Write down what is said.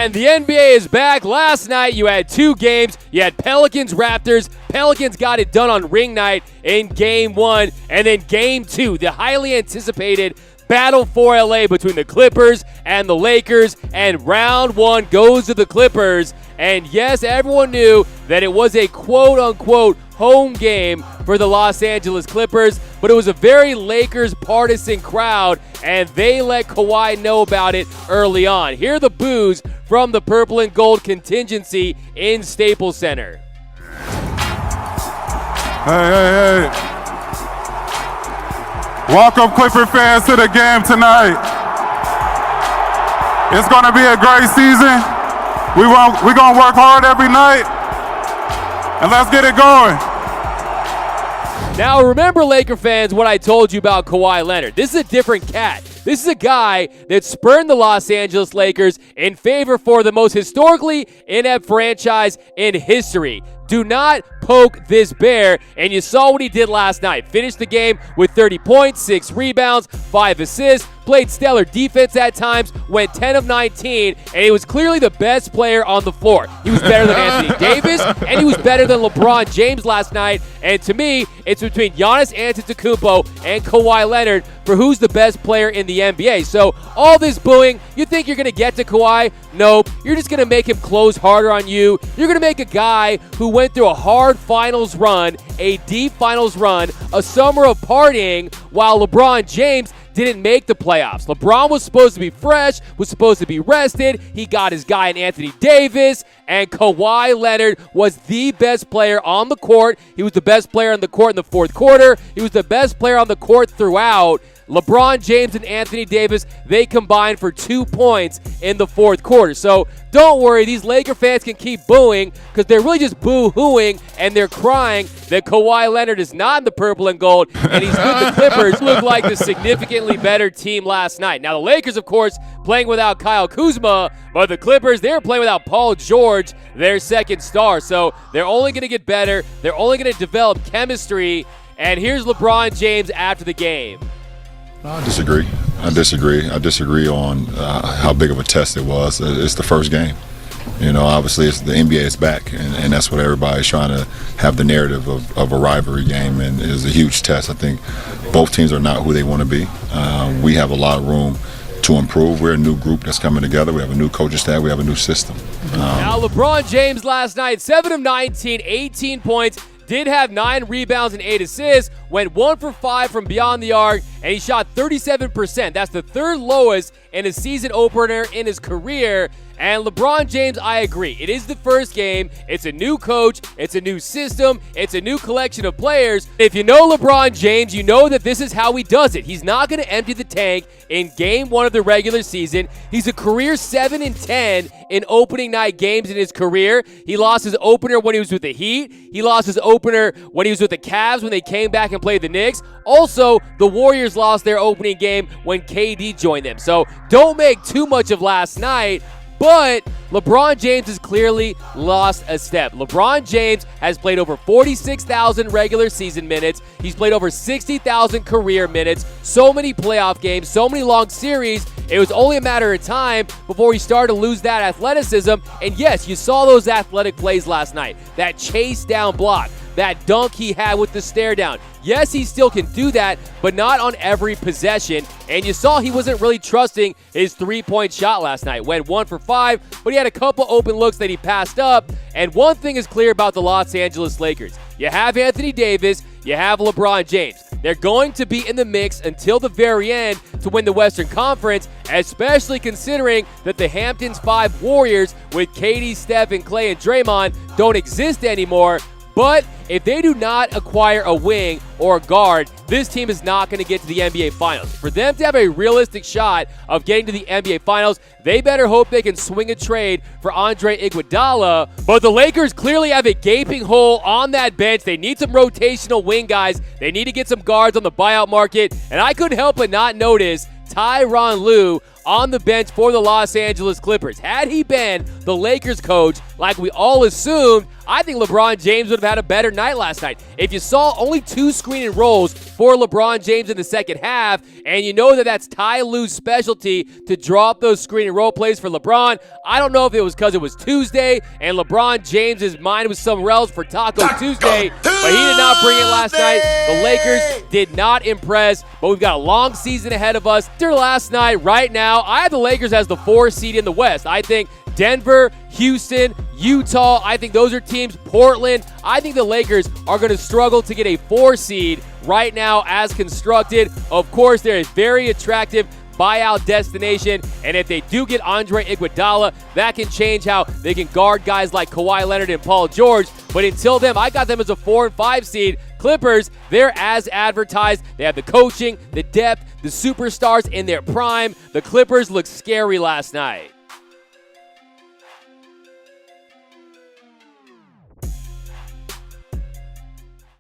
And the NBA is back. Last night you had two games. You had Pelicans-Raptors. Pelicans got it done on ring night in Game 1. And then Game 2, the highly anticipated Battle for LA between the Clippers and the Lakers. And round 1 goes to the Clippers. And yes, everyone knew that it was a quote-unquote home game for the Los Angeles Clippers, but it was a very Lakers partisan crowd, and they let Kawhi know about it early on. Here are the boos from the purple and gold contingency in Staples Center. Hey. Welcome, Clipper fans, to the game tonight. It's going to be a great season. We're going to work hard every night, and let's get it going. Now, remember, Laker fans, what I told you about Kawhi Leonard. This is a different cat. This is a guy that spurned the Los Angeles Lakers in favor for the most historically inept franchise in history. Do not poke this bear, and you saw what he did last night. Finished the game with 30 points, 6 rebounds, 5 assists, played stellar defense at times, went 10 of 19, and he was clearly the best player on the floor. He was better than Anthony Davis, and he was better than LeBron James last night, and to me, it's between Giannis Antetokounmpo and Kawhi Leonard for who's the best player in the NBA. So all this booing, you think you're going to get to Kawhi? Nope. You're just going to make him close harder on you. You're going to make a guy who went through a hard finals run, a deep finals run, a summer of partying, while LeBron James didn't make the playoffs. LeBron was supposed to be fresh, was supposed to be rested. He got his guy in Anthony Davis, and Kawhi Leonard was the best player on the court. He was the best player on the court in the fourth quarter. He was the best player on the court throughout. LeBron James and Anthony Davis, they combined for 2 points in the fourth quarter. So don't worry, these Laker fans can keep booing because they're really just boo-hooing and they're crying that Kawhi Leonard is not in the purple and gold and he's with the Clippers, look like the significantly better team last night. Now the Lakers, of course, playing without Kyle Kuzma, but the Clippers, they're playing without Paul George, their second star. So they're only going to get better. They're only going to develop chemistry. And here's LeBron James after the game. I disagree. I disagree on how big of a test it was. It's the first game. You know, obviously the NBA is back, and that's what everybody's trying to have the narrative of a rivalry game, and it is a huge test. I think both teams are not who they want to be. We have a lot of room to improve. We're a new group that's coming together. We have a new coaching staff. We have a new system. Now, LeBron James last night, 7 of 19, 18 points. Did have 9 rebounds and 8 assists, went 1 for 5 from beyond the arc, and he shot 37%. That's the third lowest in a season opener in his career. And LeBron James, I agree. It is the first game. It's a new coach. It's a new system. It's a new collection of players. If you know LeBron James, you know that this is how he does it. He's not going to empty the tank in Game 1 of the regular season. He's a career 7-10 in opening night games in his career. He lost his opener when he was with the Heat. He lost his opener when he was with the Cavs when they came back and played the Knicks. Also, the Warriors lost their opening game when KD joined them. So don't make too much of last night. But LeBron James has clearly lost a step. LeBron James has played over 46,000 regular season minutes. He's played over 60,000 career minutes. So many playoff games, so many long series. It was only a matter of time before he started to lose that athleticism. And yes, you saw those athletic plays last night. That chase down block. That dunk he had with the stare down. Yes, he still can do that, but not on every possession. And you saw he wasn't really trusting his three-point shot last night. Went 1 for 5, but he had a couple open looks that he passed up. And one thing is clear about the Los Angeles Lakers. You have Anthony Davis, you have LeBron James. They're going to be in the mix until the very end to win the Western Conference, especially considering that the Hamptons 5 Warriors with KD, Steph, and Klay and Draymond don't exist anymore. But if they do not acquire a wing or a guard, this team is not going to get to the NBA Finals. For them to have a realistic shot of getting to the NBA Finals, they better hope they can swing a trade for Andre Iguodala. But the Lakers clearly have a gaping hole on that bench. They need some rotational wing guys. They need to get some guards on the buyout market. And I couldn't help but not notice Tyronn Lue on the bench for the Los Angeles Clippers. Had he been the Lakers coach, like we all assumed, I think LeBron James would have had a better night last night. If you saw only 2 screen and rolls for LeBron James in the second half, and you know that that's Ty Lue's specialty to draw up those screen and roll plays for LeBron, I don't know if it was because it was Tuesday and LeBron James's mind was somewhere else for Taco Tuesday, but he did not bring it last night. The Lakers did not impress, but we've got a long season ahead of us. After last night, right now, I have the Lakers as the 4 seed in the West. I think Denver, Houston, Utah, I think those are teams. Portland, I think the Lakers are going to struggle to get a 4 seed right now as constructed. Of course, they're a very attractive buyout destination, and if they do get Andre Iguodala, that can change how they can guard guys like Kawhi Leonard and Paul George. But until then, I got them as a 4 and 5 seed. Clippers, they're as advertised. They have the coaching, the depth, the superstars in their prime. The Clippers looked scary last night.